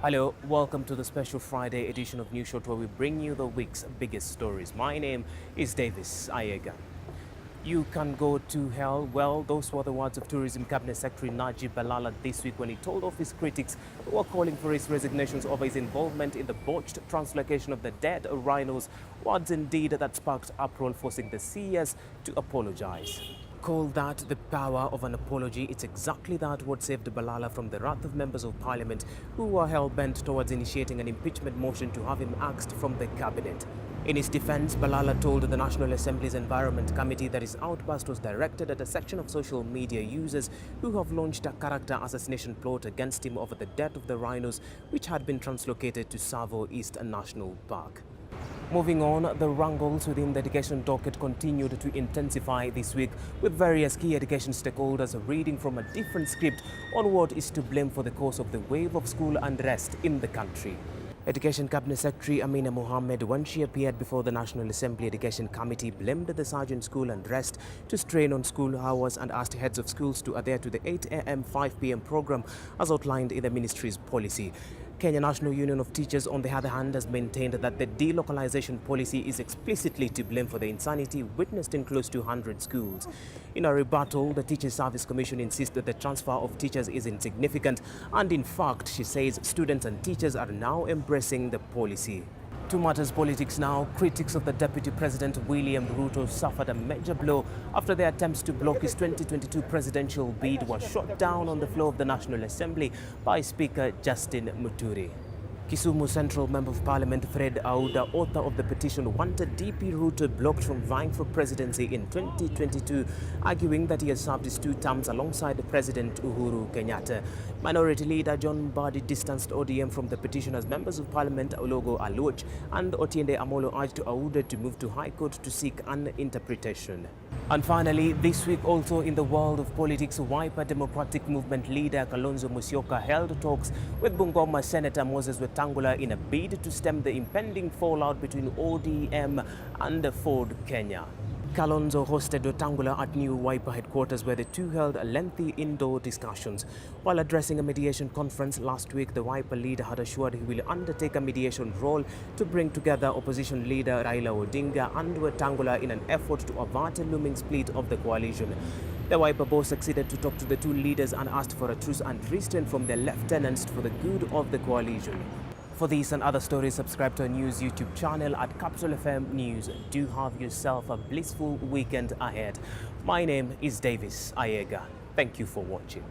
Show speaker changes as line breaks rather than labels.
Hello, welcome to the special Friday edition of News Short where we bring you the week's biggest stories. My name is Davis Ayega. You can go to hell. Well, those were the words of Tourism Cabinet Secretary Najib Balala this week when he told off his critics who were calling for his resignations over his involvement in the botched translocation of the dead rhinos. Words indeed that sparked uproar, forcing the CES to apologize. Call that the power of an apology. It's exactly that what saved Balala from the wrath of members of parliament who were hell-bent towards initiating an impeachment motion to have him axed from the cabinet. In his defense, Balala told the National Assembly's Environment Committee that his outburst was directed at a section of social media users who have launched a character assassination plot against him over the death of the rhinos which had been translocated to Tsavo East National Park. Moving on, the wrangles within the education docket continued to intensify this week, with various key education stakeholders reading from a different script on what is to blame for the cause of the wave of school unrest in the country. Education Cabinet Secretary Amina Mohammed, when she appeared before the National Assembly Education Committee, blamed the surge in school unrest to strain on school hours and asked heads of schools to adhere to the 8 a.m. 5 p.m. program as outlined in the ministry's policy. Kenya National Union of Teachers, on the other hand, has maintained that the delocalization policy is explicitly to blame for the insanity witnessed in close to 100 schools. In a rebuttal, the Teachers Service Commission insists that the transfer of teachers is insignificant, and in fact, she says students and teachers are now embracing the policy. To matters politics now, critics of the Deputy President William Ruto suffered a major blow after their attempts to block his 2022 presidential bid were shot down on the floor of the National Assembly by Speaker Justin Muturi. Kisumu Central Member of Parliament Fred Auda, author of the petition, wanted DP Ruto blocked from vying for presidency in 2022, arguing that he has served his 2 terms alongside President Uhuru Kenyatta. Minority Leader John Mbadi distanced ODM from the petition as members of Parliament Ologo Aluoch and Otiende Amolo urged Auda to move to High Court to seek an interpretation. And finally, this week also in the world of politics, Wiper Democratic Movement leader Kalonzo Musyoka held talks with Bungoma Senator Moses Wetangula in a bid to stem the impending fallout between ODM and Ford Kenya. Kalonzo hosted Wetangula at new Wiper headquarters where the two held lengthy indoor discussions. While addressing a mediation conference last week, the Wiper leader had assured he will undertake a mediation role to bring together opposition leader Raila Odinga and Wetangula in an effort to avert a looming split of the coalition. The Wiper boss succeeded to talk to the two leaders and asked for a truce and restraint from their lieutenants for the good of the coalition. For these and other stories, subscribe to our news YouTube channel at Capital FM News. Do have yourself a blissful weekend ahead. My name is Davis Ayega. Thank you for watching.